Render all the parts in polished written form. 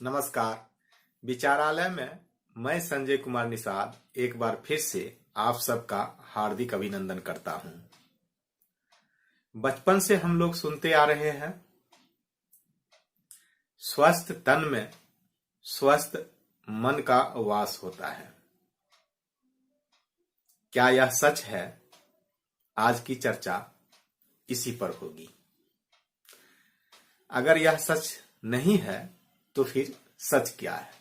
नमस्कार। विचारालय में मैं संजय कुमार निषाद एक बार फिर से आप सबका हार्दिक अभिनंदन करता हूं। बचपन से हम लोग सुनते आ रहे हैं, स्वस्थ तन में स्वस्थ मन का वास होता है। क्या यह सच है? आज की चर्चा इसी पर होगी। अगर यह सच नहीं है तो फिर सच क्या है?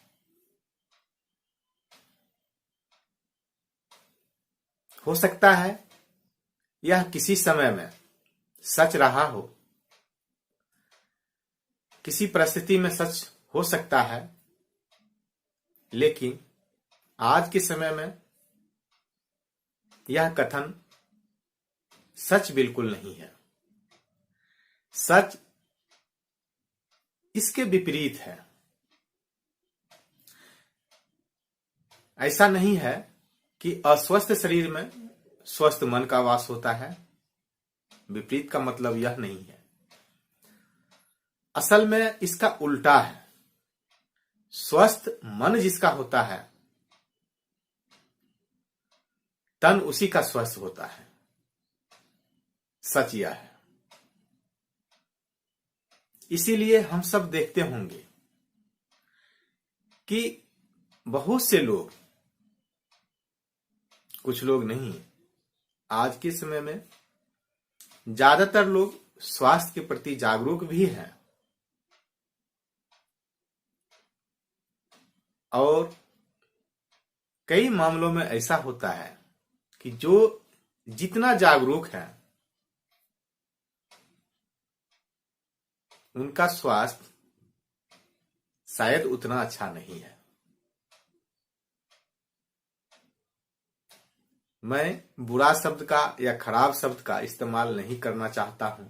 हो सकता है यह किसी समय में सच रहा हो, किसी परिस्थिति में सच हो सकता है, लेकिन आज के समय में यह कथन सच बिल्कुल नहीं है। सच इसके विपरीत है। ऐसा नहीं है कि अस्वस्थ शरीर में स्वस्थ मन का वास होता है। विपरीत का मतलब यह नहीं है। असल में इसका उल्टा है। स्वस्थ मन जिसका होता है, तन उसी का स्वस्थ होता है। सच यह है। इसीलिए हम सब देखते होंगे कि बहुत से लोग, कुछ लोग नहीं, आज के समय में ज्यादातर लोग स्वास्थ्य के प्रति जागरूक भी हैं और कई मामलों में ऐसा होता है कि जो जितना जागरूक है उनका स्वास्थ्य शायद उतना अच्छा नहीं है। मैं बुरा शब्द का या खराब शब्द का इस्तेमाल नहीं करना चाहता हूं,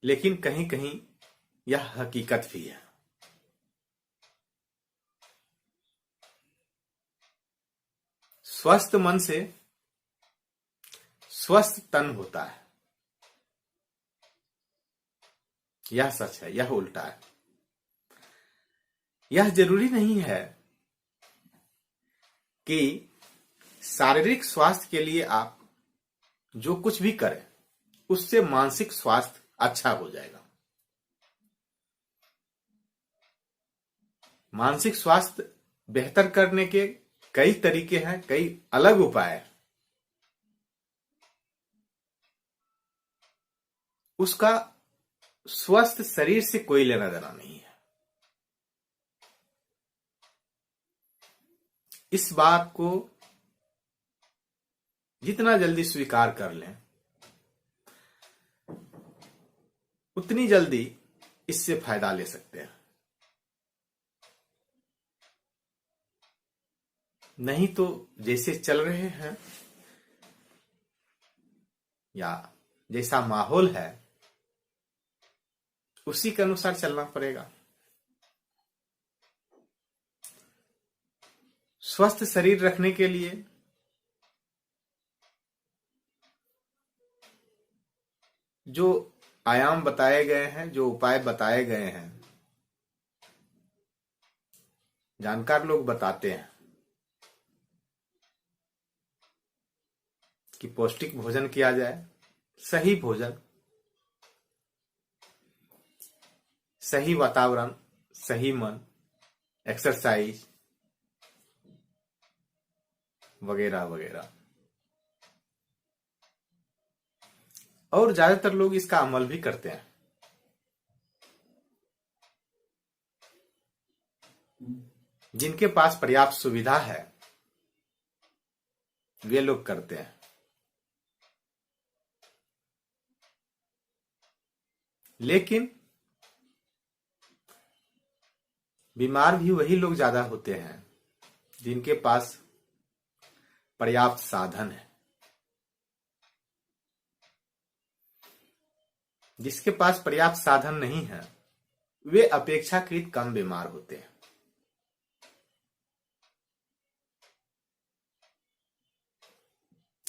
लेकिन कहीं कहीं यह हकीकत भी है। स्वस्थ मन से स्वस्थ तन होता है। यह सच है, यह उल्टा है। यह जरूरी नहीं है कि शारीरिक स्वास्थ्य के लिए आप जो कुछ भी करें उससे मानसिक स्वास्थ्य अच्छा हो जाएगा। मानसिक स्वास्थ्य बेहतर करने के कई तरीके हैं, कई अलग उपाय हैं। उसका स्वस्थ शरीर से कोई लेना देना नहीं है। इस बात को जितना जल्दी स्वीकार कर लें, उतनी जल्दी इससे फायदा ले सकते हैं। नहीं तो जैसे चल रहे हैं या जैसा माहौल है उसी के अनुसार चलना पड़ेगा। स्वस्थ शरीर रखने के लिए जो आयाम बताए गए हैं, जो उपाय बताए गए हैं, जानकार लोग बताते हैं कि पौष्टिक भोजन किया जाए, सही भोजन, सही वातावरण, सही मन, एक्सरसाइज वगैरह वगैरह। और ज्यादातर लोग इसका अमल भी करते हैं। जिनके पास पर्याप्त सुविधा है वे लोग करते हैं। लेकिन बीमार भी वही लोग ज्यादा होते हैं जिनके पास पर्याप्त साधन है। जिसके पास पर्याप्त साधन नहीं है वे अपेक्षाकृत कम बीमार होते हैं।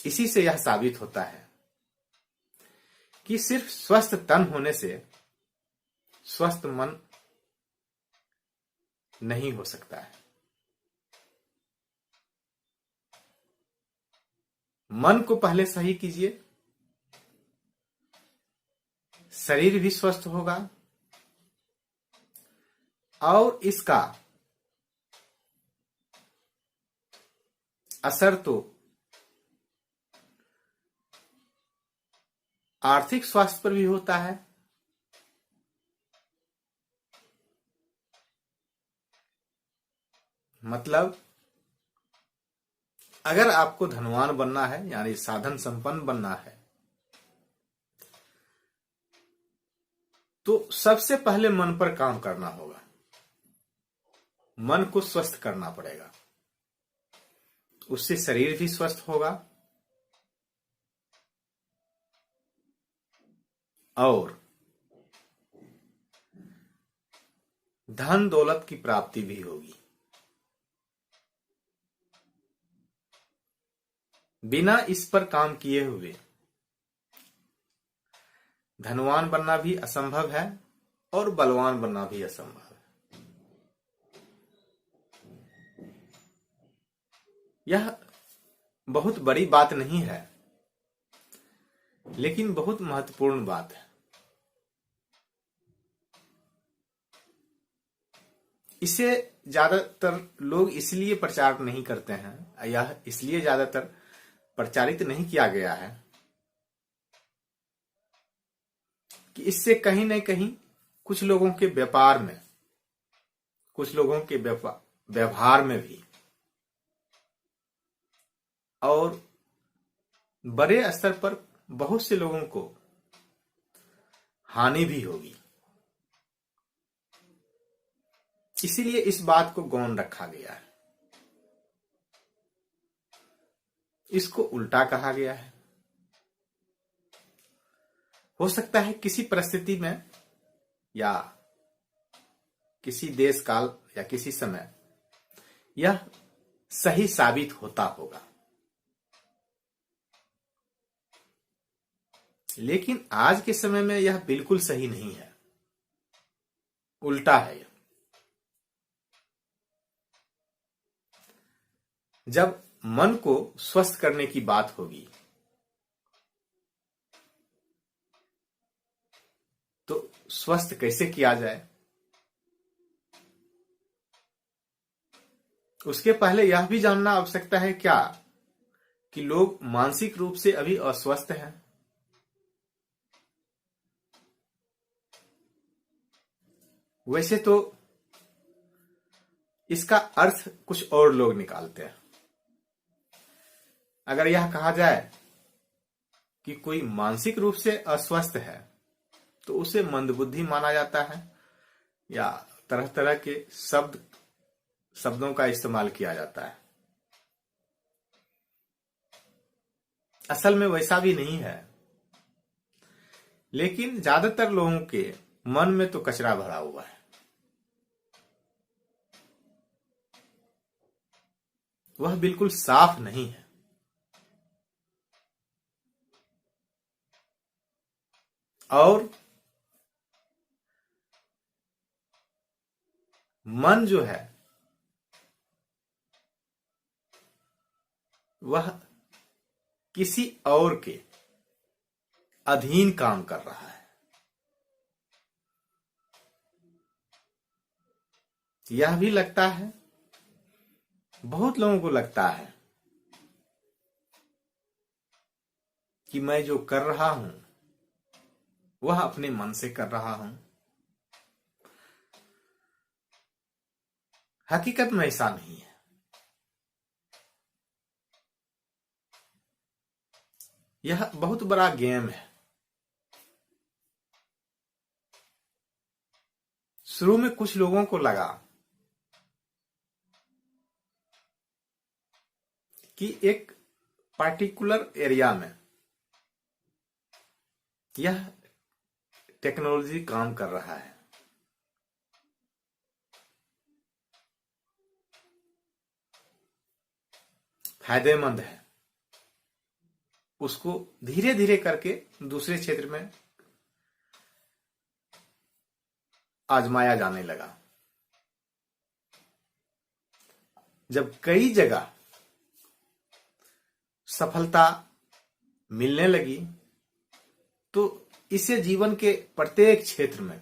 इसी से यह साबित होता है कि सिर्फ स्वस्थ तन होने से स्वस्थ मन नहीं हो सकता है। मन को पहले सही कीजिए, शरीर भी स्वस्थ होगा और इसका असर तो आर्थिक स्वास्थ्य पर भी होता है। मतलब अगर आपको धनवान बनना है यानी साधन संपन्न बनना है तो सबसे पहले मन पर काम करना होगा, मन को स्वस्थ करना पड़ेगा। उससे शरीर भी स्वस्थ होगा और धन दौलत की प्राप्ति भी होगी। बिना इस पर काम किए हुए धनवान बनना भी असंभव है और बलवान बनना भी असंभव है। यह बहुत बड़ी बात नहीं है, लेकिन बहुत महत्वपूर्ण बात है। इसे ज्यादातर लोग इसलिए प्रचार नहीं करते हैं, यह इसलिए ज्यादातर प्रचारित नहीं किया गया है कि इससे कहीं न कहीं कुछ लोगों के व्यापार में, कुछ लोगों के व्यवहार में भी और बड़े स्तर पर बहुत से लोगों को हानि भी होगी। इसीलिए इस बात को गौण रखा गया है, इसको उल्टा कहा गया है। हो सकता है किसी परिस्थिति में या किसी देश काल या किसी समय यह सही साबित होता होगा, लेकिन आज के समय में यह बिल्कुल सही नहीं है, उल्टा है। जब मन को स्वस्थ करने की बात होगी तो स्वस्थ कैसे किया जाए, उसके पहले यह भी जानना आवश्यकता है क्या कि लोग मानसिक रूप से अभी अस्वस्थ हैं। वैसे तो इसका अर्थ कुछ और लोग निकालते हैं। अगर यह कहा जाए कि कोई मानसिक रूप से अस्वस्थ है तो उसे मंदबुद्धि माना जाता है या तरह तरह के शब्दों का इस्तेमाल किया जाता है। असल में वैसा भी नहीं है, लेकिन ज्यादातर लोगों के मन में तो कचरा भरा हुआ है। वह बिल्कुल साफ नहीं है। और मन जो है वह किसी और के अधीन काम कर रहा है। यह भी लगता है, बहुत लोगों को लगता है कि मैं जो कर रहा हूं वह अपने मन से कर रहा हूं। हकीकत में ऐसा नहीं है। यह बहुत बड़ा गेम है। शुरू में कुछ लोगों को लगा कि एक पार्टिकुलर एरिया में यह टेक्नोलॉजी काम कर रहा है, फायदेमंद है, उसको धीरे धीरे करके दूसरे क्षेत्र में आजमाया जाने लगा। जब कई जगह सफलता मिलने लगी तो इसे जीवन के प्रत्येक क्षेत्र में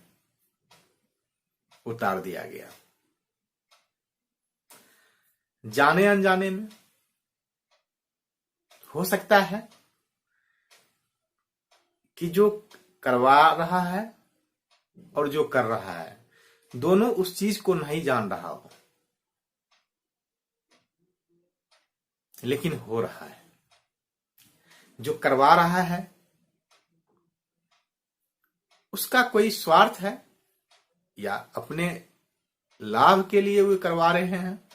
उतार दिया गया। जाने अनजाने में हो सकता है कि जो करवा रहा है और जो कर रहा है दोनों उस चीज को नहीं जान रहा हो, लेकिन हो रहा है। जो करवा रहा है उसका कोई स्वार्थ है या अपने लाभ के लिए वे करवा रहे हैं,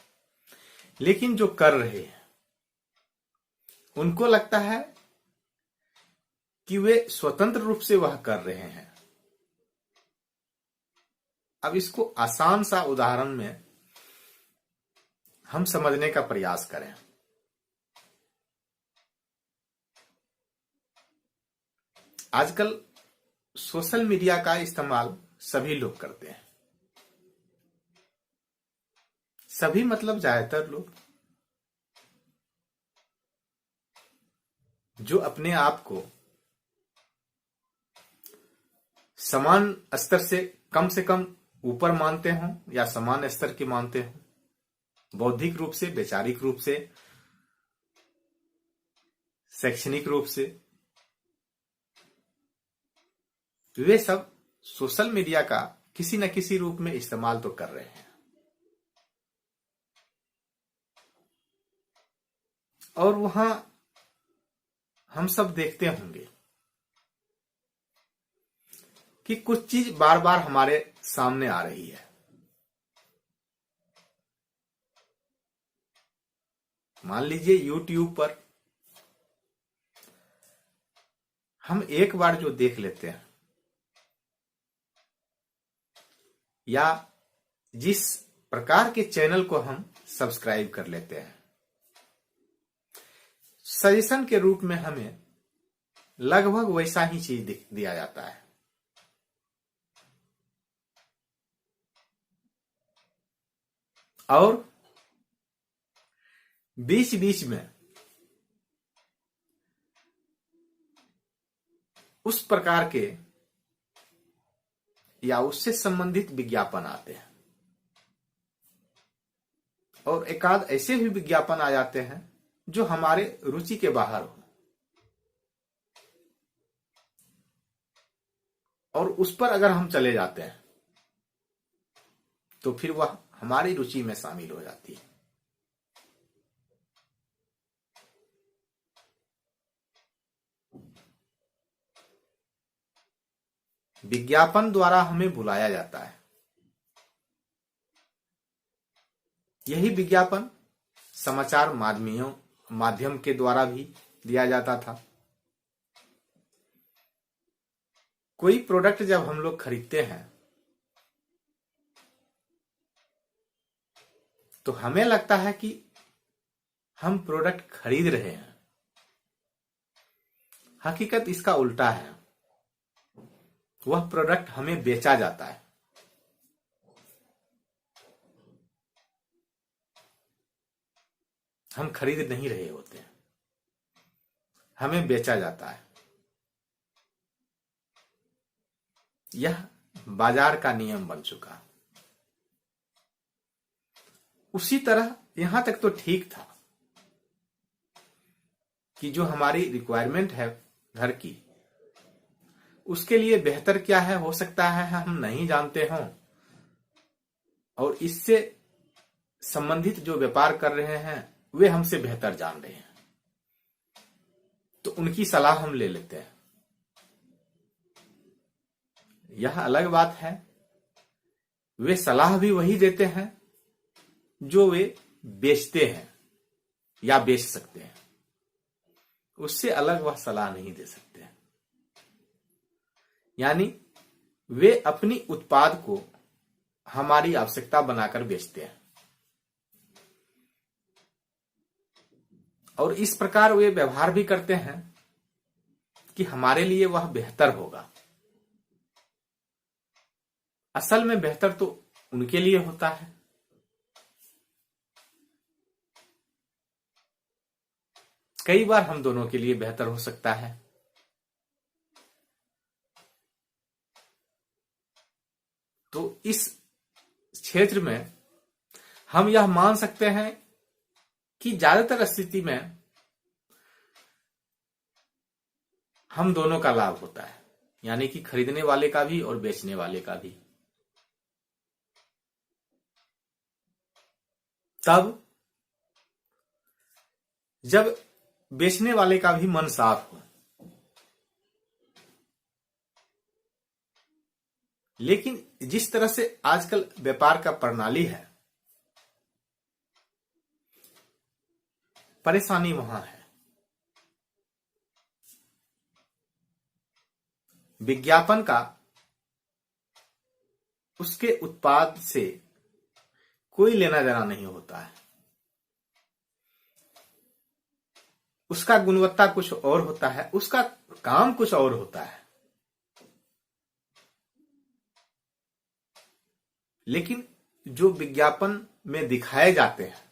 लेकिन जो कर रहे हैं उनको लगता है कि वे स्वतंत्र रूप से वह कर रहे हैं। अब इसको आसान सा उदाहरण में हम समझने का प्रयास करें। आजकल सोशल मीडिया का इस्तेमाल सभी लोग करते हैं। सभी मतलब ज्यादातर लोग जो अपने आप को समान स्तर से कम ऊपर मानते हों या समान स्तर के मानते हों, बौद्धिक रूप से, वैचारिक रूप से, शैक्षणिक रूप से, वे सब सोशल मीडिया का किसी न किसी रूप में इस्तेमाल तो कर रहे हैं। और वहां हम सब देखते होंगे कि कुछ चीज बार बार हमारे सामने आ रही है। मान लीजिए YouTube पर हम एक बार जो देख लेते हैं या जिस प्रकार के चैनल को हम सब्सक्राइब कर लेते हैं, सजेशन के रूप में हमें लगभग वैसा ही चीज दिया जाता है। और बीच बीच में उस प्रकार के या उससे संबंधित विज्ञापन आते हैं, और एकाध ऐसे भी विज्ञापन आ जाते हैं जो हमारे रुचि के बाहर हो, और उस पर अगर हम चले जाते हैं तो फिर वह हमारी रुचि में शामिल हो जाती है। विज्ञापन द्वारा हमें बुलाया जाता है। यही विज्ञापन समाचार माध्यम के द्वारा भी दिया जाता था। कोई प्रोडक्ट जब हम लोग खरीदते हैं तो हमें लगता है कि हम प्रोडक्ट खरीद रहे हैं। हकीकत इसका उल्टा है, वह प्रोडक्ट हमें बेचा जाता है। हम खरीद नहीं रहे होते हैं, हमें बेचा जाता है। यह बाजार का नियम बन चुका। उसी तरह यहां तक तो ठीक था कि जो हमारी रिक्वायरमेंट है घर की, उसके लिए बेहतर क्या है, हो सकता है हम नहीं जानते हों, और इससे संबंधित जो व्यापार कर रहे हैं वे हमसे बेहतर जान रहे हैं, तो उनकी सलाह हम ले लेते हैं। यह अलग बात है, वे सलाह भी वही देते हैं जो वे बेचते हैं या बेच सकते हैं, उससे अलग वह सलाह नहीं दे सकते। यानी वे अपनी उत्पाद को हमारी आवश्यकता बनाकर बेचते हैं, और इस प्रकार वे व्यवहार भी करते हैं कि हमारे लिए वह बेहतर होगा। असल में बेहतर तो उनके लिए होता है। कई बार हम दोनों के लिए बेहतर हो सकता है। तो इस क्षेत्र में हम यह मान सकते हैं कि ज्यादातर स्थिति में हम दोनों का लाभ होता है, यानी कि खरीदने वाले का भी और बेचने वाले का भी। तब जब बेचने वाले का भी मन साफ हो। लेकिन जिस तरह से आजकल व्यापार का प्रणाली है, परेशानी वहां है। विज्ञापन का उसके उत्पाद से कोई लेना देना नहीं होता है। उसका गुणवत्ता कुछ और होता है, उसका काम कुछ और होता है। लेकिन जो विज्ञापन में दिखाए जाते हैं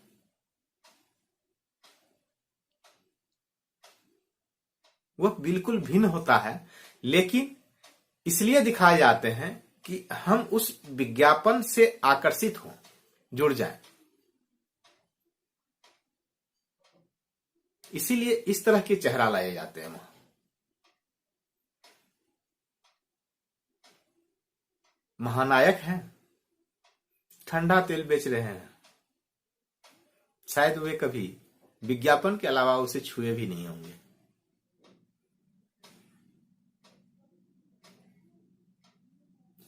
वह बिल्कुल भिन्न होता है। लेकिन इसलिए दिखाए जाते हैं कि हम उस विज्ञापन से आकर्षित हों, जुड़ जाएं। इसीलिए इस तरह के चेहरा लाए जाते हैं वहां। महानायक हैं, ठंडा तेल बेच रहे हैं, शायद वे कभी विज्ञापन के अलावा उसे छुए भी नहीं होंगे।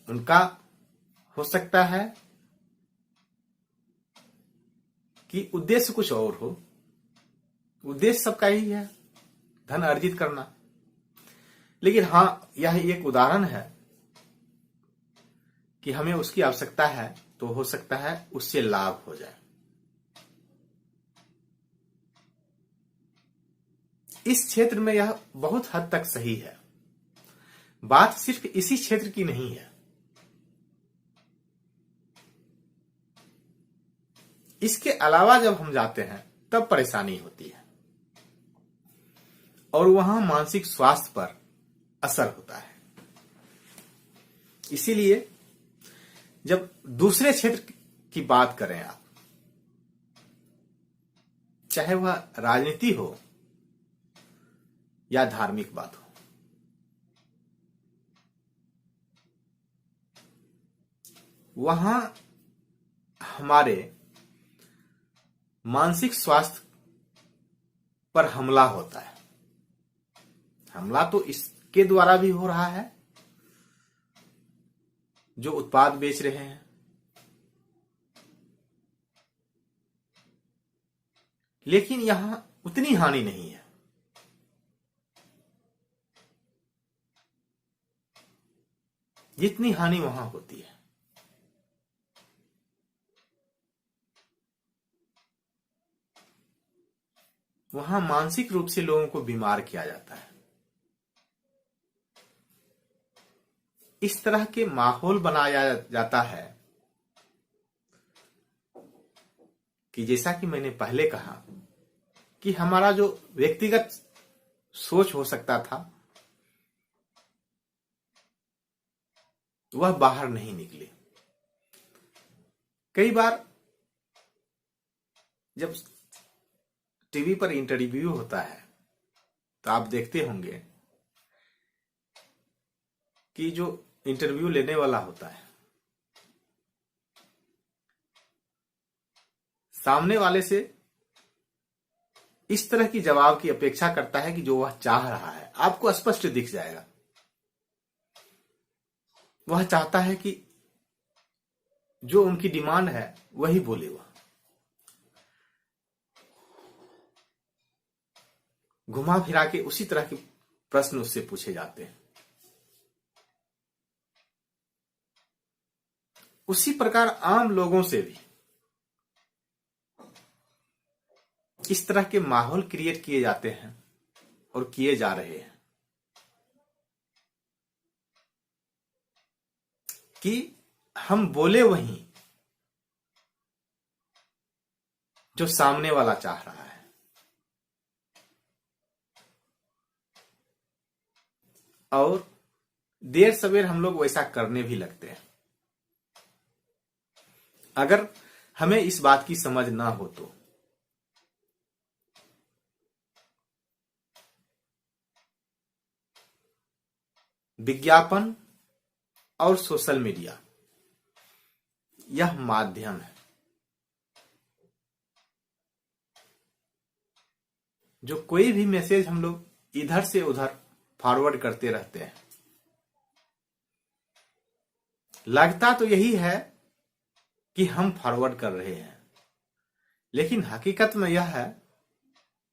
उनका हो सकता है कि उद्देश्य कुछ और हो। उद्देश्य सबका ही है, धन अर्जित करना। लेकिन हां, यह एक उदाहरण है कि हमें उसकी आवश्यकता है, तो हो सकता है उससे लाभ हो जाए। इस क्षेत्र में यह बहुत हद तक सही है। बात सिर्फ इसी क्षेत्र की नहीं है। इसके अलावा जब हम जाते हैं तब परेशानी होती है और वहां मानसिक स्वास्थ्य पर असर होता है। इसीलिए जब दूसरे क्षेत्र की बात करें आप, चाहे वह राजनीति हो या धार्मिक बात हो, वहां हमारे मानसिक स्वास्थ्य पर हमला होता है। हमला तो इसके द्वारा भी हो रहा है जो उत्पाद बेच रहे हैं, लेकिन यहां उतनी हानि नहीं है। जितनी हानि वहां होती है। वहां मानसिक रूप से लोगों को बीमार किया जाता है। इस तरह के माहौल बनाया जाता है कि जैसा कि मैंने पहले कहा कि हमारा जो व्यक्तिगत सोच हो सकता था वह बाहर नहीं निकले। कई बार जब टीवी पर इंटरव्यू होता है तो आप देखते होंगे कि जो इंटरव्यू लेने वाला होता है सामने वाले से इस तरह की जवाब की अपेक्षा करता है कि जो वह चाह रहा है आपको स्पष्ट दिख जाएगा। वह चाहता है कि जो उनकी डिमांड है वही बोले। वह घुमा फिरा के उसी तरह के प्रश्न उससे पूछे जाते हैं। उसी प्रकार आम लोगों से भी इस तरह के माहौल क्रिएट किए जाते हैं और किए जा रहे हैं कि हम बोले वही जो सामने वाला चाह रहा है। और देर सवेर हम लोग वैसा करने भी लगते हैं। अगर हमें इस बात की समझ ना हो तो विज्ञापन और सोशल मीडिया यह माध्यम है जो कोई भी मैसेज हम लोग इधर से उधर फॉरवर्ड करते रहते हैं। लगता तो यही है कि हम फॉरवर्ड कर रहे हैं, लेकिन हकीकत में यह है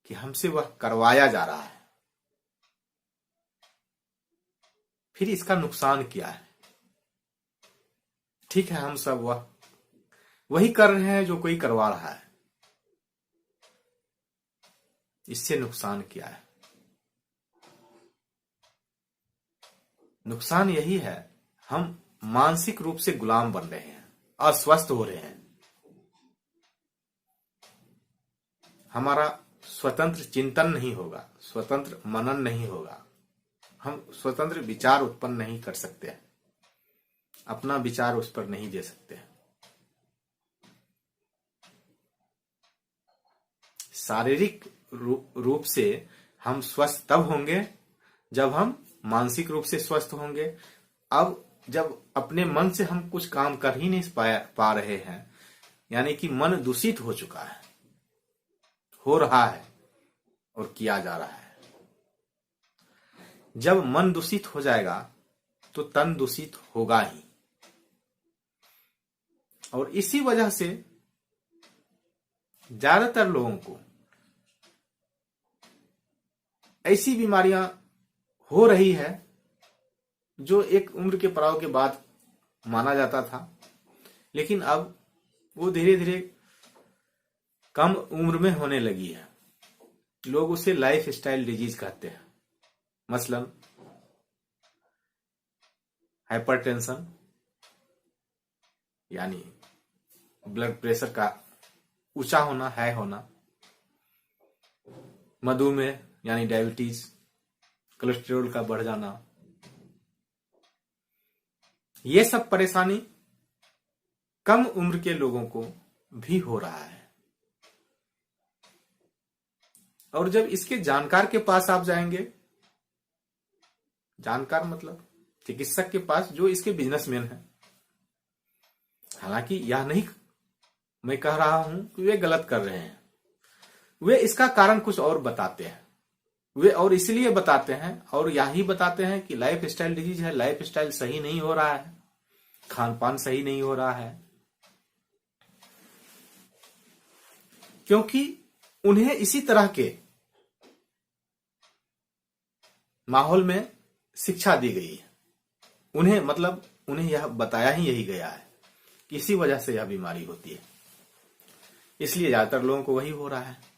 कि हमसे वह करवाया जा रहा है। फिर इसका नुकसान क्या है? ठीक है, हम सब वही कर रहे हैं जो कोई करवा रहा है। इससे नुकसान क्या है? नुकसान यही है, हम मानसिक रूप से गुलाम बन रहे हैं, अस्वस्थ हो रहे हैं। हमारा स्वतंत्र चिंतन नहीं होगा, स्वतंत्र मनन नहीं होगा, हम स्वतंत्र विचार उत्पन्न नहीं कर सकते हैं, अपना विचार उस पर नहीं दे सकते हैं। शारीरिक रूप से हम स्वस्थ तब होंगे जब हम मानसिक रूप से स्वस्थ होंगे। अब जब अपने मन से हम कुछ काम कर ही नहीं पा रहे हैं, यानी कि मन दूषित हो चुका है, हो रहा है और किया जा रहा है। जब मन दूषित हो जाएगा तो तन दूषित होगा ही, और इसी वजह से ज्यादातर लोगों को ऐसी बीमारियां हो रही है जो एक उम्र के पड़ाव के बाद माना जाता था, लेकिन अब वो धीरे धीरे कम उम्र में होने लगी है। लोग उसे लाइफ स्टाइल डिजीज कहते हैं, मसलन हाइपरटेंशन यानी ब्लड प्रेशर का ऊंचा होना, हाई होना, मधुमेह यानी डायबिटीज, कोलेस्ट्रॉल का बढ़ जाना, ये सब परेशानी कम उम्र के लोगों को भी हो रहा है। और जब इसके जानकार के पास आप जाएंगे, जानकार मतलब चिकित्सक के पास जो इसके बिजनेसमैन है, हालांकि यह नहीं मैं कह रहा हूं कि वे गलत कर रहे हैं, वे इसका कारण कुछ और बताते हैं। वे और इसलिए बताते हैं और यही बताते हैं कि लाइफ स्टाइल डिजीज है, लाइफ स्टाइल सही नहीं हो रहा है, खान पान सही नहीं हो रहा है, क्योंकि उन्हें इसी तरह के माहौल में शिक्षा दी गई है। उन्हें यह बताया ही यही गया है कि इसी वजह से यह बीमारी होती है, इसलिए ज्यादातर लोगों को वही हो रहा है।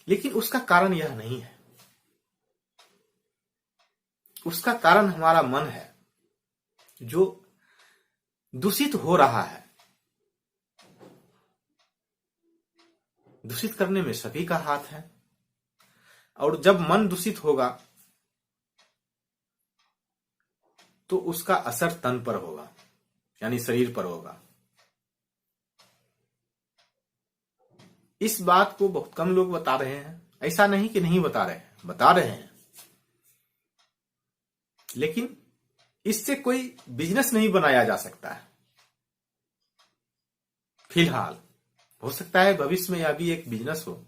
लेकिन उसका कारण यह नहीं है, उसका कारण हमारा मन है जो दूषित हो रहा है। दूषित करने में सभी का हाथ है, और जब मन दूषित होगा तो उसका असर तन पर होगा, यानी शरीर पर होगा। इस बात को बहुत कम लोग बता रहे हैं, ऐसा नहीं कि नहीं बता रहे हैं, बता रहे हैं, लेकिन इससे कोई बिजनेस नहीं बनाया जा सकता है। फिलहाल हो सकता है भविष्य में यह भी एक बिजनेस हो,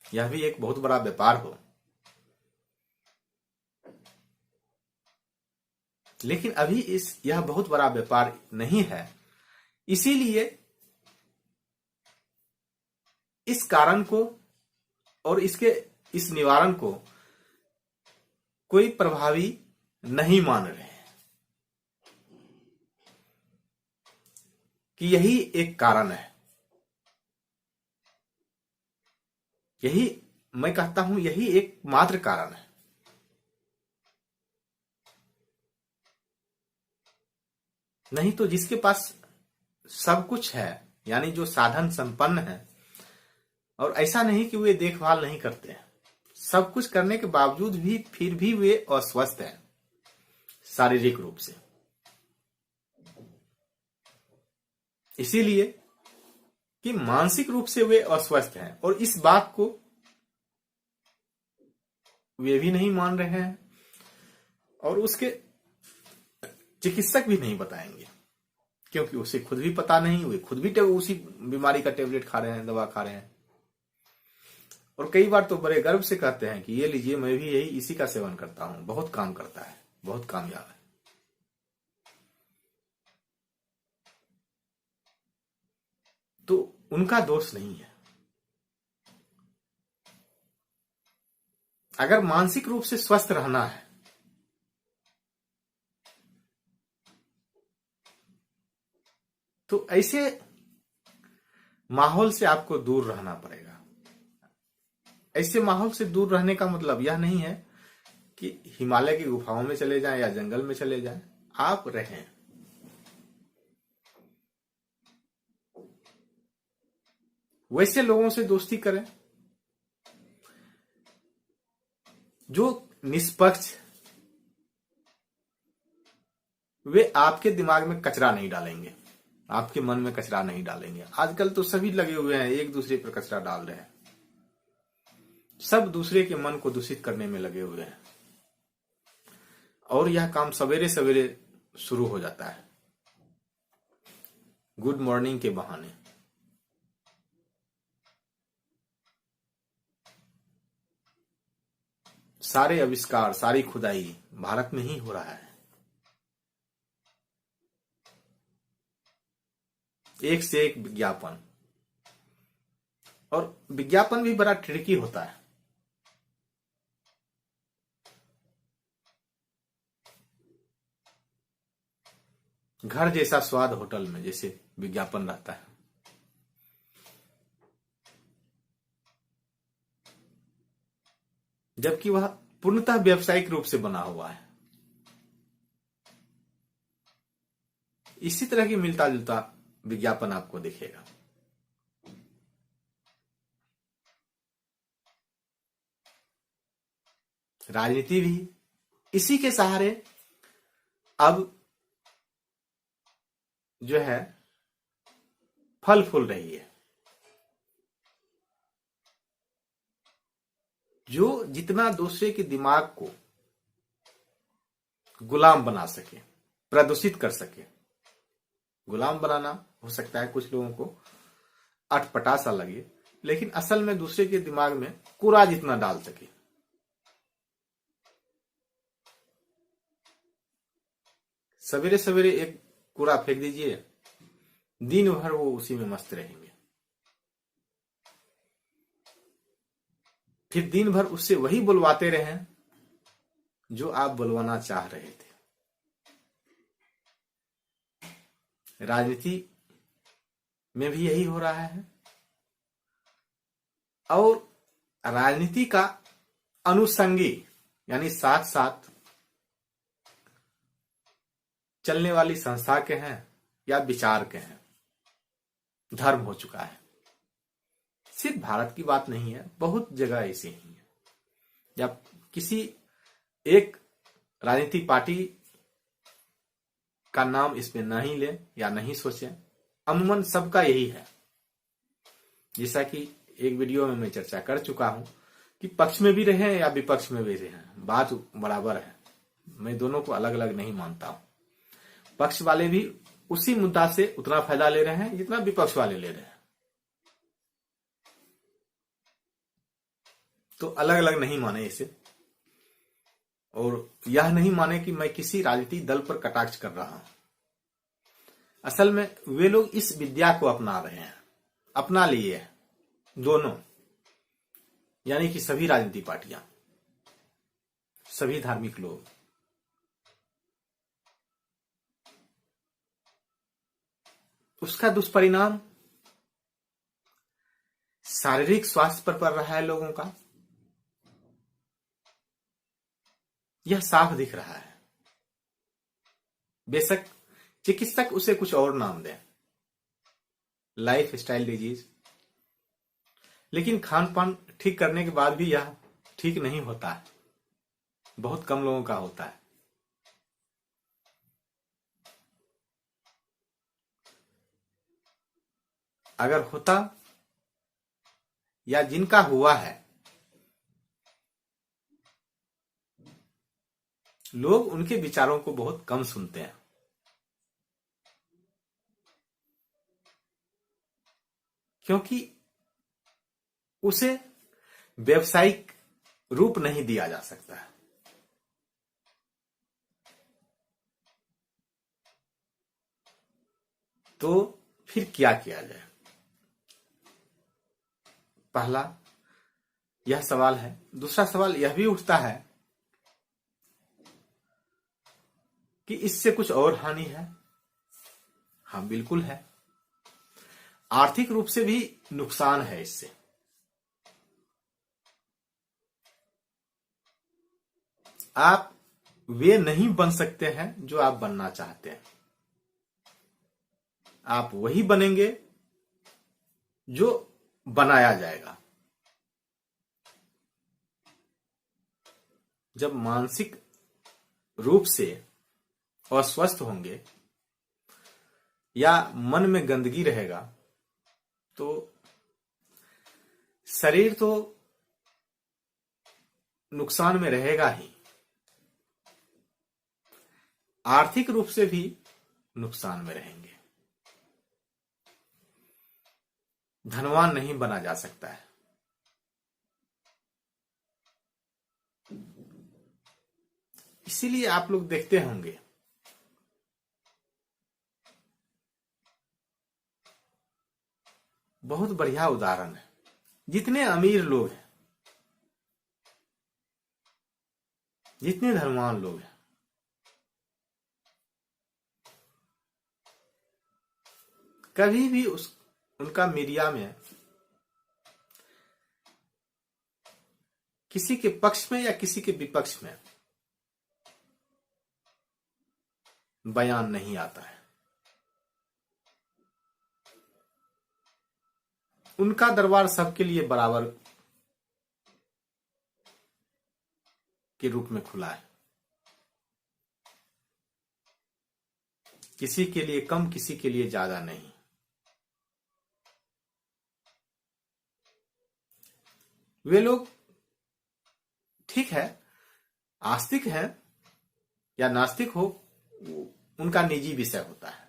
यह भी एक बहुत बड़ा व्यापार हो, लेकिन अभी यह बहुत बड़ा व्यापार नहीं है। इसीलिए इस कारण को और इस निवारण को कोई प्रभावी नहीं मान रहे हैं कि यही एक कारण है। यही मैं कहता हूं, यही एक मात्र कारण है। नहीं तो जिसके पास सब कुछ है, यानी जो साधन संपन्न है, और ऐसा नहीं कि वे देखभाल नहीं करते हैं, सब कुछ करने के बावजूद भी फिर भी वे अस्वस्थ हैं शारीरिक रूप से। इसीलिए कि मानसिक रूप से वे अस्वस्थ हैं और इस बात को वे भी नहीं मान रहे हैं और उसके चिकित्सक भी नहीं बताएंगे, क्योंकि उसे खुद भी पता नहीं, वे खुद भी उसी बीमारी का टेबलेट खा रहे हैं, दवा खा रहे हैं। और कई बार तो बड़े गर्व से कहते हैं कि ये लीजिए, मैं भी यही इसी का सेवन करता हूं, बहुत काम करता है, बहुत कामयाब है। तो उनका दोष नहीं है। अगर मानसिक रूप से स्वस्थ रहना है तो ऐसे माहौल से आपको दूर रहना पड़ेगा। ऐसे माहौल से दूर रहने का मतलब यह नहीं है कि हिमालय की गुफाओं में चले जाएं या जंगल में चले जाएं, आप रहें। वैसे लोगों से दोस्ती करें जो निष्पक्ष, वे आपके दिमाग में कचरा नहीं डालेंगे, आपके मन में कचरा नहीं डालेंगे। आजकल तो सभी लगे हुए हैं, एक दूसरे पर कचरा डाल रहे हैं, सब दूसरे के मन को दूषित करने में लगे हुए हैं। और यह काम सवेरे सवेरे शुरू हो जाता है, गुड मॉर्निंग के बहाने। सारे आविष्कार, सारी खुदाई भारत में ही हो रहा है। एक से एक विज्ञापन, और विज्ञापन भी बड़ा ट्रिकी होता है। घर जैसा स्वाद होटल में, जैसे विज्ञापन रहता है। जबकि वह पूर्णतः व्यावसायिक रूप से बना हुआ है। इसी तरह की मिलता जुलता विज्ञापन आपको दिखेगा। राजनीति भी इसी के सहारे अब जो है फल फूल रही है। जो जितना दूसरे के दिमाग को गुलाम बना सके, प्रदूषित कर सके। गुलाम बनाना हो सकता है कुछ लोगों को अटपटा सा लगे, लेकिन असल में दूसरे के दिमाग में कूड़ा जितना डाल सके। सवेरे सवेरे एक कूड़ा फेंक दीजिए, दिन भर वो उसी में मस्त रहेंगे। फिर दिन भर उससे वही बुलवाते रहे जो आप बुलवाना चाह रहे थे। राजनीति में भी यही हो रहा है। और राजनीति का अनुषंगी यानी साथ साथ चलने वाली संस्था के हैं या विचार के हैं, धर्म हो चुका है। सिर्फ भारत की बात नहीं है, बहुत जगह ऐसी ही है। या किसी एक राजनीतिक पार्टी का नाम इसमें नहीं ले या नहीं सोचें, अमूमन सबका यही है। जैसा कि एक वीडियो में मैं चर्चा कर चुका हूं कि पक्ष में भी रहे या विपक्ष में भी रहे, बात बराबर है। मैं दोनों को अलग अलग नहीं मानता हूं। पक्ष वाले भी उसी मुद्दा से उतना फायदा ले रहे हैं जितना विपक्ष वाले ले रहे हैं। तो अलग अलग नहीं माने इसे, और यह नहीं माने कि मैं किसी राजनीतिक दल पर कटाक्ष कर रहा हूं। असल में वे लोग इस विद्या को अपना रहे हैं, अपना लिए है दोनों, यानी कि सभी राजनीतिक पार्टियां, सभी धार्मिक लोग। उसका दुष्परिणाम शारीरिक स्वास्थ्य पर पड़ रहा है लोगों का, यह साफ दिख रहा है। बेशक चिकित्सक उसे कुछ और नाम दें, लाइफ स्टाइल डिजीज, लेकिन खान पान ठीक करने के बाद भी यह ठीक नहीं होता है, बहुत कम लोगों का होता है। अगर होता या जिनका हुआ है, लोग उनके विचारों को बहुत कम सुनते हैं। क्योंकि उसे व्यावसायिक रूप नहीं दिया जा सकता है। तो फिर क्या किया जाए? पहला यह सवाल है। दूसरा सवाल यह भी उठता है कि इससे कुछ और हानि है। हाँ, बिल्कुल है। आर्थिक रूप से भी नुकसान है इससे। आप वे नहीं बन सकते हैं जो आप बनना चाहते हैं। आप वही बनेंगे जो बनाया जाएगा। जब मानसिक रूप से अस्वस्थ होंगे या मन में गंदगी रहेगा तो शरीर तो नुकसान में रहेगा ही, आर्थिक रूप से भी नुकसान में रहेंगे। धनवान नहीं बना जा सकता है। इसीलिए आप लोग देखते होंगे बहुत बढ़िया उदाहरण है। जितने अमीर लोग हैं, जितने धनवान लोग हैं, कभी भी उनका मीडिया में किसी के पक्ष में या किसी के विपक्ष में बयान नहीं आता है। उनका दरबार सबके लिए बराबर के रूप में खुला है। किसी के लिए कम, किसी के लिए ज्यादा नहीं। वे लोग ठीक है, आस्तिक है या नास्तिक हो, उनका निजी विषय होता है।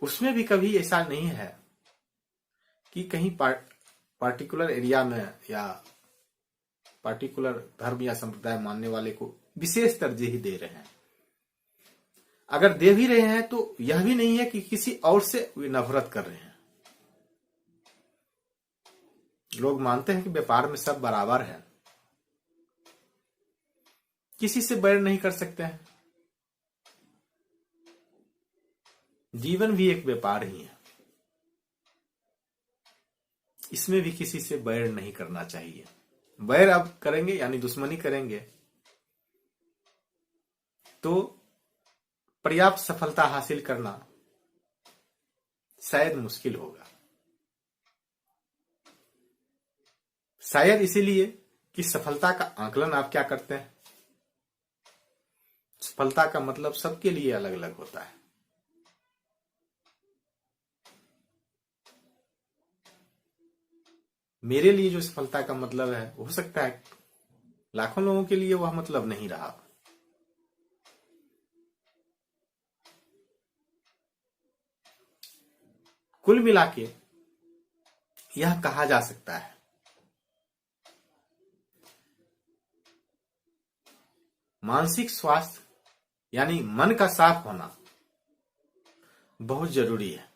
उसमें भी कभी ऐसा नहीं है कि कहीं पार्टिकुलर एरिया में या पार्टिकुलर धर्म या संप्रदाय मानने वाले को विशेष तरजीह दे रहे हैं। अगर दे भी रहे हैं तो यह भी नहीं है कि किसी और से वे नफरत कर रहे हैं। लोग मानते हैं कि व्यापार में सब बराबर है, किसी से बैर नहीं कर सकते हैं। जीवन भी एक व्यापार ही है, इसमें भी किसी से बैर नहीं करना चाहिए। बैर अब करेंगे यानी दुश्मनी करेंगे तो पर्याप्त सफलता हासिल करना शायद मुश्किल होगा। शायद इसीलिए कि सफलता का आकलन आप क्या करते हैं। सफलता का मतलब सबके लिए अलग अलग होता है। मेरे लिए जो सफलता का मतलब है, हो सकता है लाखों लोगों के लिए वह मतलब नहीं रहा। कुल मिलाके यह कहा जा सकता है मानसिक स्वास्थ्य यानी मन का साफ होना बहुत जरूरी है।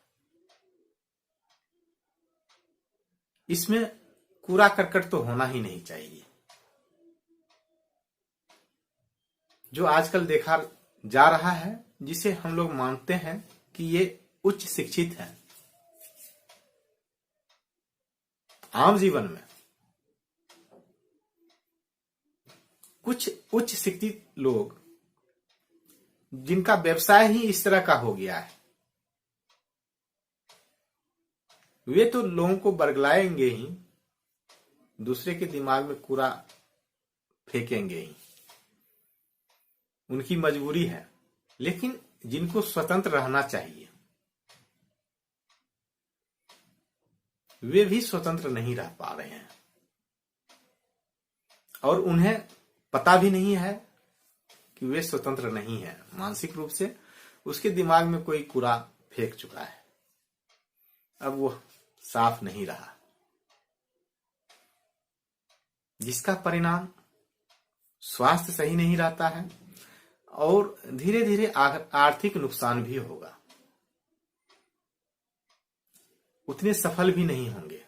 इसमें कूड़ा करकट तो होना ही नहीं चाहिए। जो आजकल देखा जा रहा है, जिसे हम लोग मानते हैं कि ये उच्च शिक्षित हैं, आम जीवन में कुछ उच्च शिक्षित लोग जिनका व्यवसाय ही इस तरह का हो गया है, वे तो लोगों को बरगलाएंगे ही, दूसरे के दिमाग में कूड़ा फेंकेंगे ही, उनकी मजबूरी है। लेकिन जिनको स्वतंत्र रहना चाहिए वे भी स्वतंत्र नहीं रह पा रहे हैं, और उन्हें पता भी नहीं है कि वे स्वतंत्र नहीं है। मानसिक रूप से उसके दिमाग में कोई कूड़ा फेंक चुका है, अब वो साफ नहीं रहा, जिसका परिणाम स्वास्थ्य सही नहीं रहता है और धीरे धीरे आर्थिक नुकसान भी होगा, उतने सफल भी नहीं होंगे।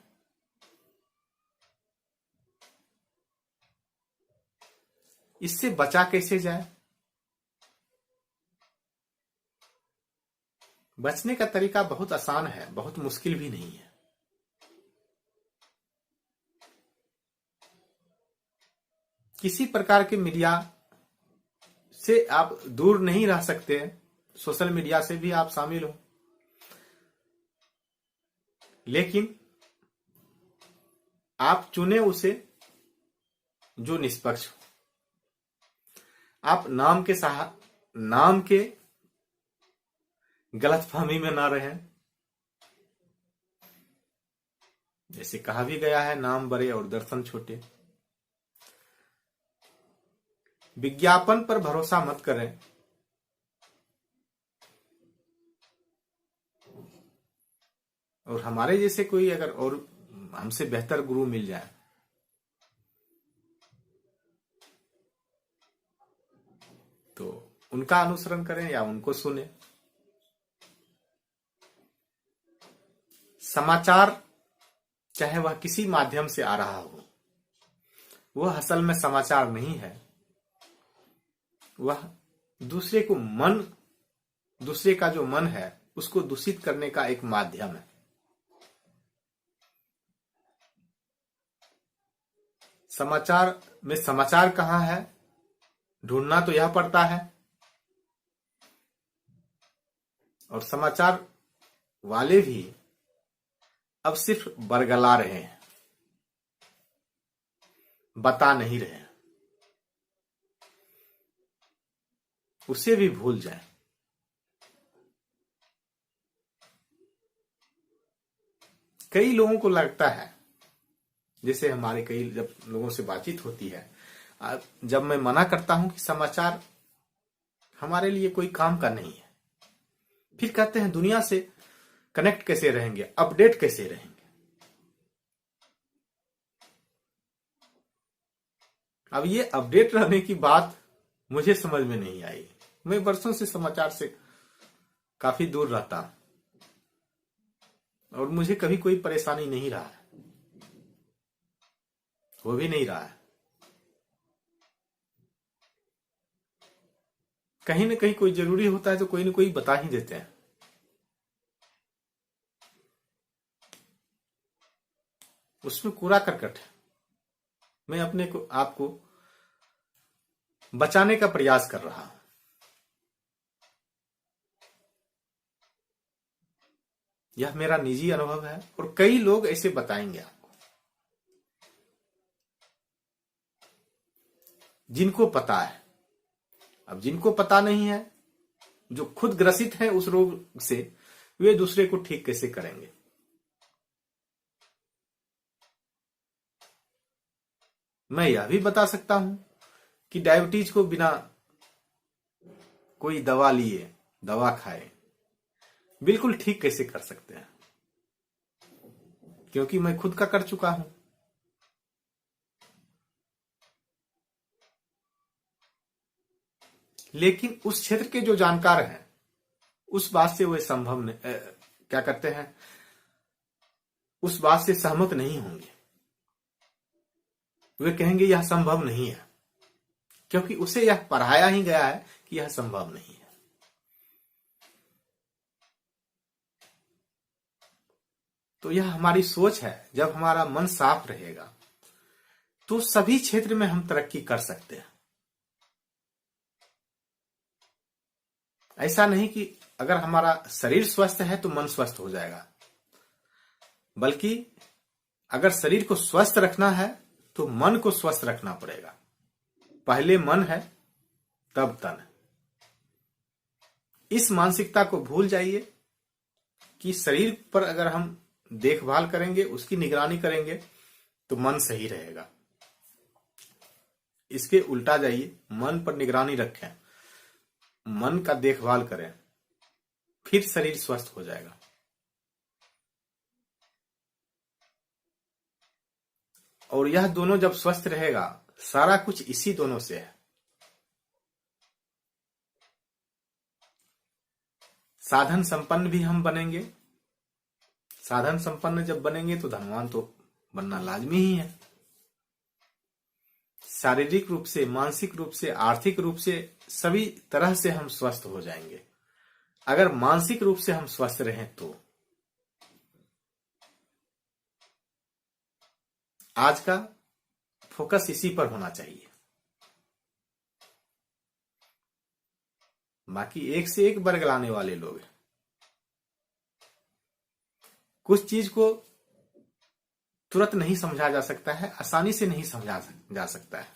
इससे बचा कैसे जाए? बचने का तरीका बहुत आसान है, बहुत मुश्किल भी नहीं है। किसी प्रकार के मीडिया से आप दूर नहीं रह सकते, सोशल मीडिया से भी आप शामिल हो, लेकिन आप चुने उसे जो निष्पक्ष हो। आप नाम के गलतफहमी में ना रहें। जैसे कहा भी गया है, नाम बड़े और दर्शन छोटे। विज्ञापन पर भरोसा मत करें। और हमारे जैसे कोई अगर और हमसे बेहतर गुरु मिल जाए तो उनका अनुसरण करें या उनको सुने। समाचार चाहे वह किसी माध्यम से आ रहा हो, वह असल में समाचार नहीं है, वह दूसरे का जो मन है उसको दूषित करने का एक माध्यम है। समाचार में समाचार कहाँ है ढूंढना तो यह पड़ता है, और समाचार वाले भी अब सिर्फ बरगला रहे हैं, बता नहीं रहे हैं। उसे भी भूल जाए। कई लोगों को लगता है, जैसे हमारे कई जब लोगों से बातचीत होती है, जब मैं मना करता हूं कि समाचार हमारे लिए कोई काम का नहीं है, फिर कहते हैं दुनिया से कनेक्ट कैसे रहेंगे, अपडेट कैसे रहेंगे। अब ये अपडेट रहने की बात मुझे समझ में नहीं आई। मैं वर्षों से समाचार से काफी दूर रहता हूं और मुझे कभी कोई परेशानी नहीं रहा है, वो भी नहीं रहा है। कहीं ना कहीं कोई जरूरी होता है तो कोई ना कोई बता ही देते हैं। उसमें कूड़ा करकट है। मैं अपने को आपको बचाने का प्रयास कर रहा हूं। यह मेरा निजी अनुभव है और कई लोग ऐसे बताएंगे आपको, जिनको पता है। अब जिनको पता नहीं है, जो खुद ग्रसित है उस रोग से, वे दूसरे को ठीक कैसे करेंगे? मैं यह भी बता सकता हूं कि डायबिटीज को बिना कोई दवा लिए, दवा खाए बिल्कुल ठीक कैसे कर सकते हैं, क्योंकि मैं खुद का कर चुका हूं। लेकिन उस क्षेत्र के जो जानकार हैं उस बात से वे संभव नहीं, क्या करते हैं, उस बात से सहमत नहीं होंगे। वे कहेंगे यह संभव नहीं है, क्योंकि उसे यह पढ़ाया ही गया है कि यह संभव नहीं है। तो यह हमारी सोच है। जब हमारा मन साफ रहेगा तो सभी क्षेत्र में हम तरक्की कर सकते हैं। ऐसा नहीं कि अगर हमारा शरीर स्वस्थ है तो मन स्वस्थ हो जाएगा। बल्कि अगर शरीर को स्वस्थ रखना है तो मन को स्वस्थ रखना पड़ेगा। पहले मन है तब तन। इस मानसिकता को भूल जाइए कि शरीर पर अगर हम देखभाल करेंगे, उसकी निगरानी करेंगे तो मन सही रहेगा। इसके उल्टा जाइए, मन पर निगरानी रखें, मन का देखभाल करें, फिर शरीर स्वस्थ हो जाएगा। और यह दोनों जब स्वस्थ रहेगा, सारा कुछ इसी दोनों से है। साधन संपन्न भी हम बनेंगे। साधन संपन्न जब बनेंगे तो धनवान तो बनना लाजमी ही है। शारीरिक रूप से, मानसिक रूप से, आर्थिक रूप से, सभी तरह से हम स्वस्थ हो जाएंगे। अगर मानसिक रूप से हम स्वस्थ रहें तो आज का फोकस इसी पर होना चाहिए। बाकी एक से एक वर्ग लाने वाले लोग हैं। कुछ चीज को तुरंत नहीं समझा जा सकता है, आसानी से नहीं समझा जा सकता है।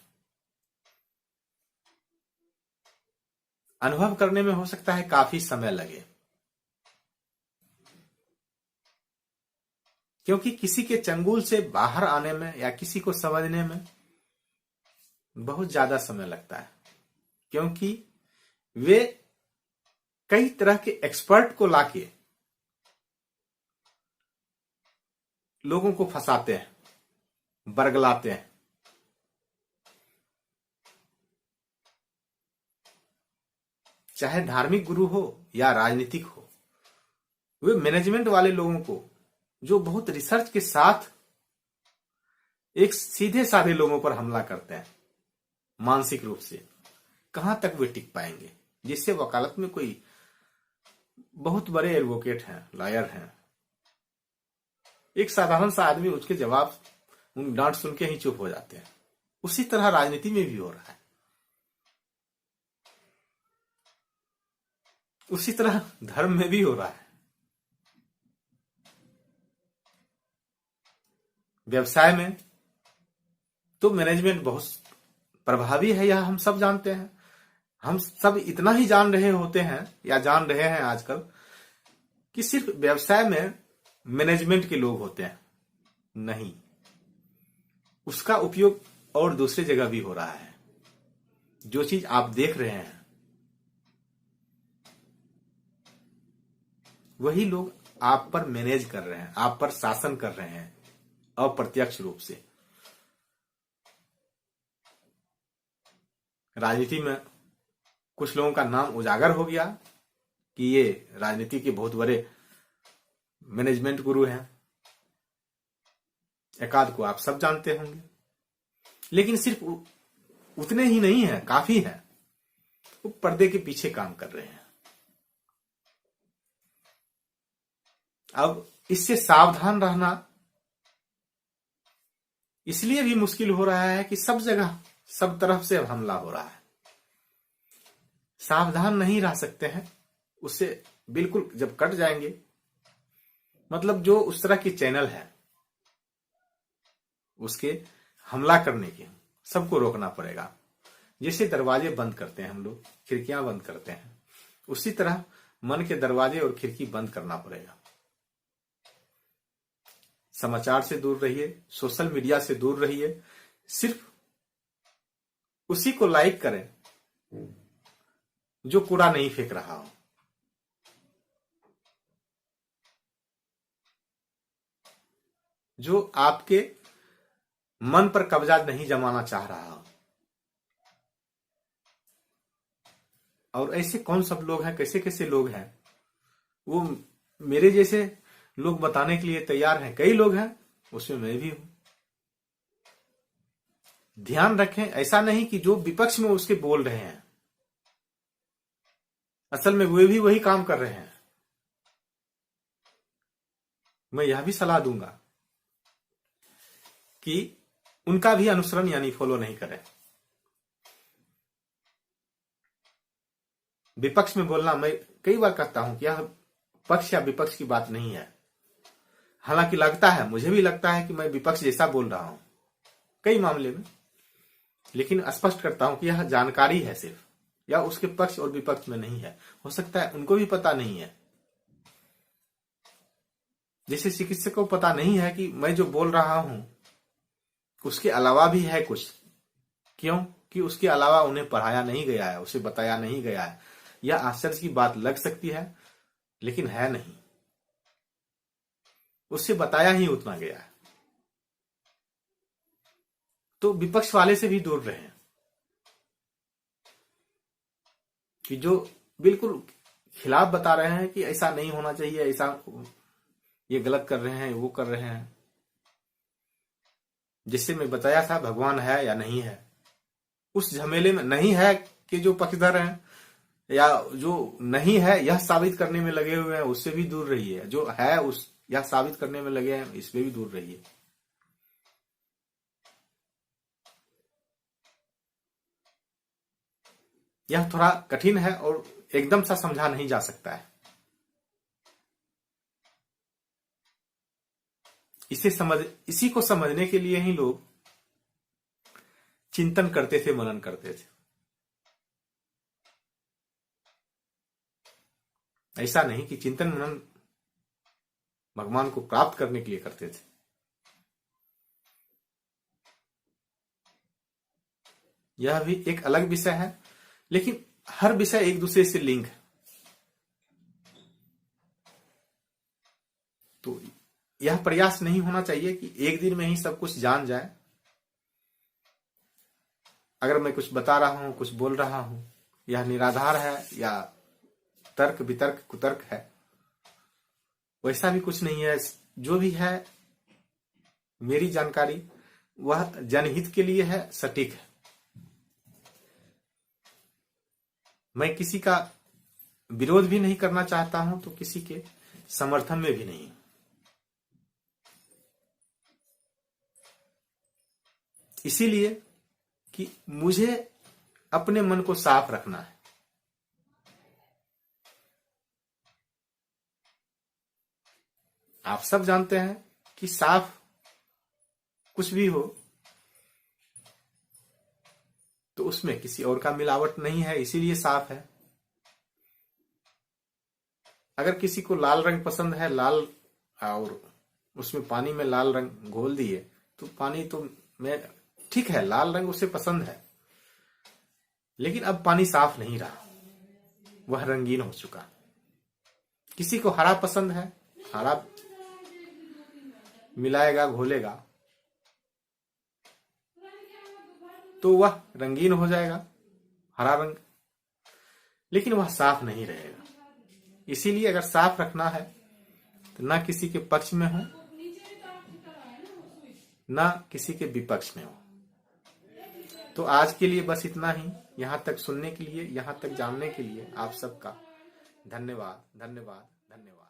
अनुभव करने में हो सकता है काफी समय लगे, क्योंकि किसी के चंगुल से बाहर आने में या किसी को समझने में बहुत ज्यादा समय लगता है, क्योंकि वे कई तरह के एक्सपर्ट को लाके लोगों को फंसाते हैं, बरगलाते हैं। चाहे धार्मिक गुरु हो या राजनीतिक हो, वे मैनेजमेंट वाले लोगों को, जो बहुत रिसर्च के साथ एक सीधे साधे लोगों पर हमला करते हैं मानसिक रूप से, कहां तक वे टिक पाएंगे? जिससे वकालत में कोई बहुत बड़े एडवोकेट हैं, लॉयर हैं, एक साधारण सा आदमी उसके जवाब, उन डांट सुन के ही चुप हो जाते हैं। उसी तरह राजनीति में भी हो रहा है, उसी तरह धर्म में भी हो रहा है, व्यवसाय में तो मैनेजमेंट बहुत प्रभावी है, यह हम सब जानते हैं। हम सब इतना ही जान रहे होते हैं या जान रहे हैं आजकल कि सिर्फ व्यवसाय में मैनेजमेंट के लोग होते हैं, नहीं, उसका उपयोग और दूसरी जगह भी हो रहा है। जो चीज आप देख रहे हैं वही लोग आप पर मैनेज कर रहे हैं, आप पर शासन कर रहे हैं अप्रत्यक्ष रूप से। राजनीति में कुछ लोगों का नाम उजागर हो गया कि ये राजनीति के बहुत बड़े मैनेजमेंट गुरु हैं। एकाध को आप सब जानते होंगे, लेकिन सिर्फ उतने ही नहीं है, काफी है, वो पर्दे के पीछे काम कर रहे हैं। अब इससे सावधान रहना इसलिए भी मुश्किल हो रहा है कि सब जगह, सब तरफ से अब हमला हो रहा है। सावधान नहीं रह सकते हैं, उससे बिल्कुल जब कट जाएंगे, मतलब जो उस तरह की चैनल है उसके हमला करने के, सबको रोकना पड़ेगा। जैसे दरवाजे बंद करते हैं हम लोग, खिड़कियां बंद करते हैं, उसी तरह मन के दरवाजे और खिड़की बंद करना पड़ेगा। समाचार से दूर रहिए, सोशल मीडिया से दूर रहिए, सिर्फ उसी को लाइक करें जो कूड़ा नहीं फेंक रहा हो। जो आपके मन पर कब्जा नहीं जमाना चाह रहा हो। और ऐसे कौन सब लोग हैं, कैसे कैसे लोग हैं, वो मेरे जैसे लोग बताने के लिए तैयार हैं। कई लोग हैं, उसमें मैं भी हूं। ध्यान रखें, ऐसा नहीं कि जो विपक्ष में उसके बोल रहे हैं, असल में वे भी वही काम कर रहे हैं। मैं यह भी सलाह दूंगा कि उनका भी अनुसरण यानी फॉलो नहीं करें। विपक्ष में बोलना, मैं कई बार कहता हूं कि यह पक्ष या विपक्ष की बात नहीं है। हालांकि लगता है, मुझे भी लगता है कि मैं विपक्ष जैसा बोल रहा हूं कई मामले में, लेकिन स्पष्ट करता हूं कि यह जानकारी है सिर्फ, या उसके पक्ष और विपक्ष में नहीं है। हो सकता है उनको भी पता नहीं है, जैसे चिकित्सक को पता नहीं है कि मैं जो बोल रहा हूं उसके अलावा भी है कुछ। क्यों कि उसके अलावा उन्हें पढ़ाया नहीं गया है, उसे बताया नहीं गया है। यह आश्चर्य की बात लग सकती है, लेकिन है नहीं। उससे बताया ही उतना गया है। तो विपक्ष वाले से भी दूर रहें, कि जो बिल्कुल खिलाफ बता रहे हैं कि ऐसा नहीं होना चाहिए, ऐसा ये गलत कर रहे हैं, वो कर रहे हैं। जिससे मैं बताया था भगवान है या नहीं है, उस झमेले में नहीं है कि जो पक्षधर हैं या जो नहीं है यह साबित करने में लगे हुए हैं, उससे भी दूर रहिए। जो है उस यह साबित करने में लगे हैं, इसमें भी दूर रहिए। यह थोड़ा कठिन है और एकदम सा समझा नहीं जा सकता है। इसी को समझने के लिए ही लोग चिंतन करते थे, मनन करते थे। ऐसा नहीं कि चिंतन मनन भगवान को प्राप्त करने के लिए करते थे। यह भी एक अलग विषय है, लेकिन हर विषय एक दूसरे से लिंक है। तो यह प्रयास नहीं होना चाहिए कि एक दिन में ही सब कुछ जान जाए। अगर मैं कुछ बता रहा हूं, कुछ बोल रहा हूं, यह निराधार है या तर्क वितर्क कुतर्क है, वैसा भी कुछ नहीं है। जो भी है मेरी जानकारी वह जनहित के लिए है, सटीक है। मैं किसी का विरोध भी नहीं करना चाहता हूं, तो किसी के समर्थन में भी नहीं। इसीलिए कि मुझे अपने मन को साफ रखना है। आप सब जानते हैं कि साफ कुछ भी हो तो उसमें किसी और का मिलावट नहीं है, इसीलिए साफ है। अगर किसी को लाल रंग पसंद है, लाल, और उसमें पानी में लाल रंग घोल दिए, तो पानी तो मैं ठीक है, लाल रंग उसे पसंद है, लेकिन अब पानी साफ नहीं रहा, वह रंगीन हो चुका। किसी को हरा पसंद है, हरा मिलाएगा, घोलेगा, तो वह रंगीन हो जाएगा, हरा रंग, लेकिन वह साफ नहीं रहेगा। इसीलिए अगर साफ रखना है तो ना किसी के पक्ष में हो, ना किसी के विपक्ष में हो। तो आज के लिए बस इतना ही। यहां तक सुनने के लिए, यहां तक जानने के लिए आप सबका धन्यवाद, धन्यवाद, धन्यवाद।